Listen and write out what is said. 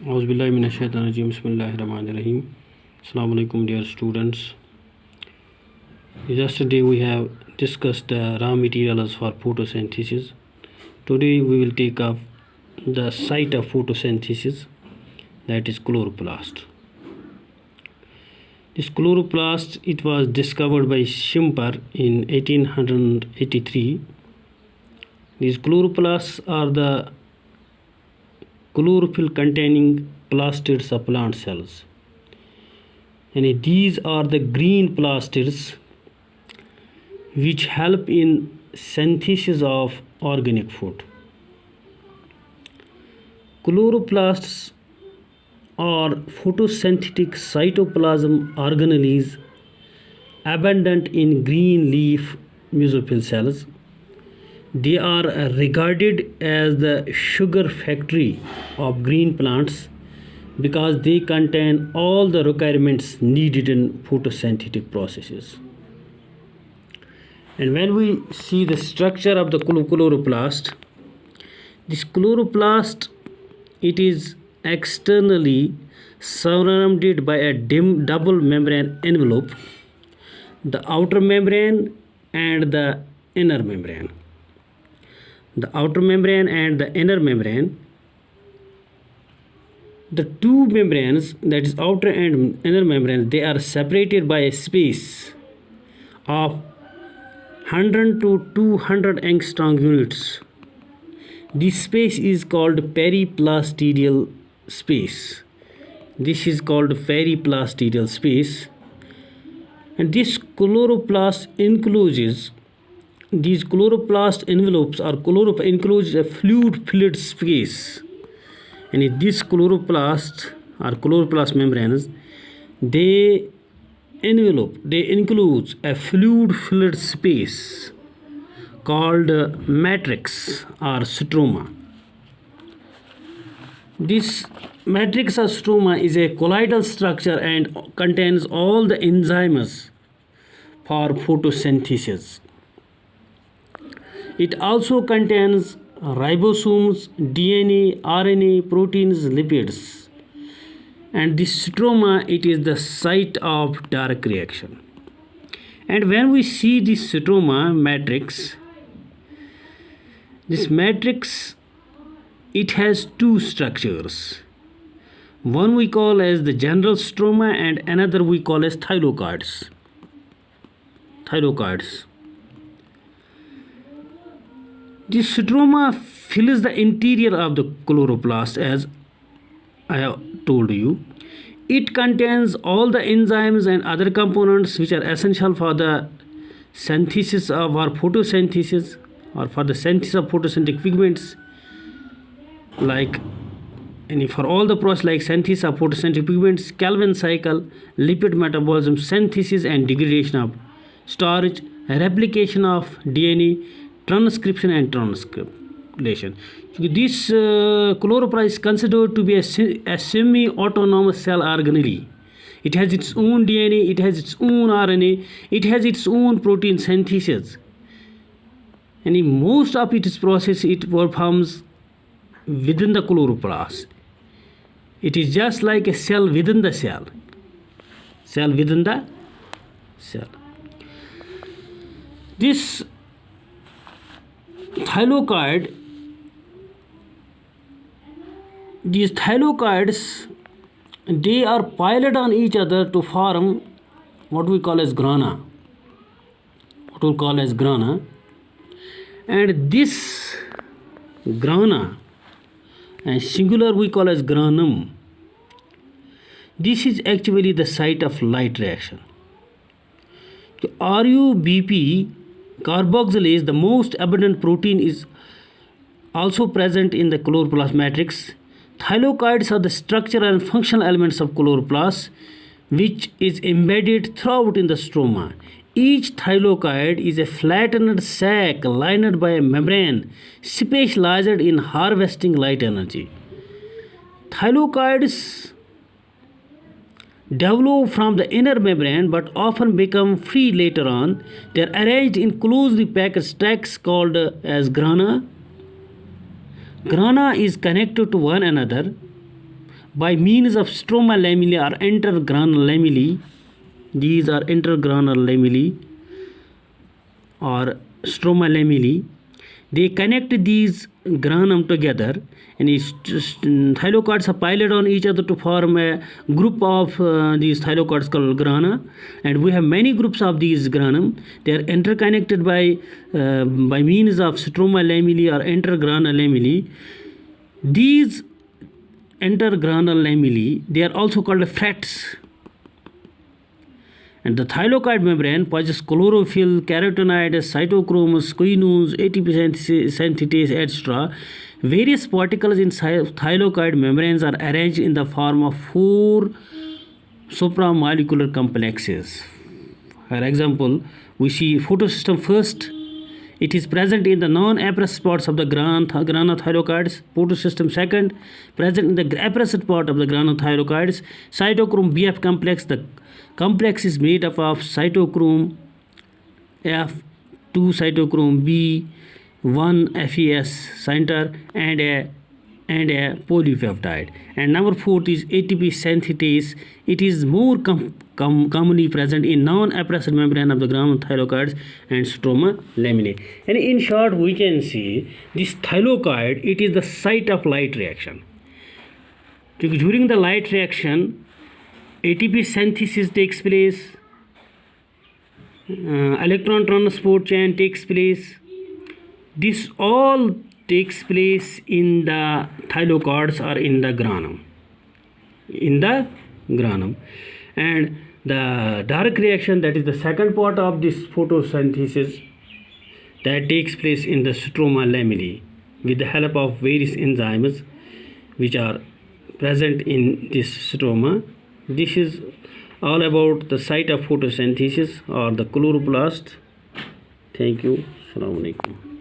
Auzubillahiminash-shaytanir-rajim. Bismillahir-rahmanir-rahim. Assalamu alaikum, dear students. Yesterday we have discussed the raw materials for photosynthesis. Today we will take up the site of photosynthesis, that is chloroplast. This chloroplast, it was discovered by Schimper in 1883. These chloroplasts are the chlorophyll containing plastids of plant cells, and these are the green plastids which help in synthesis of organic food. Chloroplasts are photosynthetic cytoplasm organelles abundant in green leaf mesophyll cells. They are regarded as the sugar factory of green plants because they contain all the requirements needed in photosynthetic processes. And when we see the structure of the chloroplast, this chloroplast, it is externally surrounded by a double membrane envelope, the outer membrane and the inner membrane. The outer membrane and the inner membrane, the two membranes, that is outer and inner membranes, they are separated by a space of 100 to 200 angstrom units. This space is called periplastidial space. This is called periplastidial space, and this chloroplast encloses, these chloroplast envelopes or enclose a fluid-filled space, and this chloroplast or chloroplast membranes, they include a fluid-filled space called matrix or stroma. This matrix or stroma is a colloidal structure and contains all the enzymes for photosynthesis. It also contains ribosomes, DNA, RNA, proteins, lipids. And this stroma, it is the site of dark reaction. And when we see this stroma matrix, this matrix, it has two structures. One we call as the general stroma and another we call as thylakoids. This stroma fills the interior of the chloroplast, as I have told you. It contains all the enzymes and other components which are essential for the synthesis of our photosynthesis or for the synthesis of photosynthetic pigments, like for all the process like synthesis of photosynthetic pigments, Calvin cycle, lipid metabolism, synthesis and degradation of starch, replication of DNA, transcription and translation. This chloroplast is considered to be a semi-autonomous cell organelle. It has its own DNA, it has its own RNA, it has its own protein synthesis. And in most of its process, it performs within the chloroplast. It is just like a cell within the cell. Cell within the cell. This thylakoid, these thylakoids, they are piled on each other to form what we call as grana. And this grana, and singular we call as granum, this is actually the site of light reaction. RUBP carboxylase, the most abundant protein, is also present in the chloroplast matrix. Thylakoids are the structural and functional elements of chloroplast, which is embedded throughout in the stroma. Each thylakoid is a flattened sac lined by a membrane specialized in harvesting light energy. Thylakoids develop from the inner membrane but often become free later on. They are arranged in closely packed stacks called as grana. Grana is connected to one another by means of stroma lamellae or intergranular lamellae. These are intergranular lamellae or stroma lamellae. They connect these granum together, and thylocards are piled on each other to form a group of these thylocards called grana, and we have many groups of these granum. They are interconnected by means of stroma lamellae or intergranular lamellae. These intergranular lamellae, they are also called frets. And the thylakoid membrane possesses chlorophyll, carotenoids, cytochromes, quinones, ATP synthetase, etc. Various particles in thylakoid membranes are arranged in the form of 4 supramolecular complexes. For example, we see photosystem first. It is present in the non-appressed parts of the grana thylakoids. Photosystem second, present in the appressed part of the grana thylakoids. Cytochrome BF complex. The complex is made up of cytochrome F, 2 cytochrome B, 1 FES center, and a polypeptide. And number 4 is ATP synthetase. It is more commonly present in non-appressed membrane of the grana thylakoids and stroma lamellae. And in short, we can see this thylakoid, it is the site of light reaction. During the light reaction, ATP synthesis takes place, electron transport chain takes place. This all takes place in the thylakoids or in the granum. And the dark reaction, that is the second part of this photosynthesis, that takes place in the stroma lamellae with the help of various enzymes which are present in this stroma. This is all about the site of photosynthesis or the chloroplast. Thank you. Assalamu alaikum.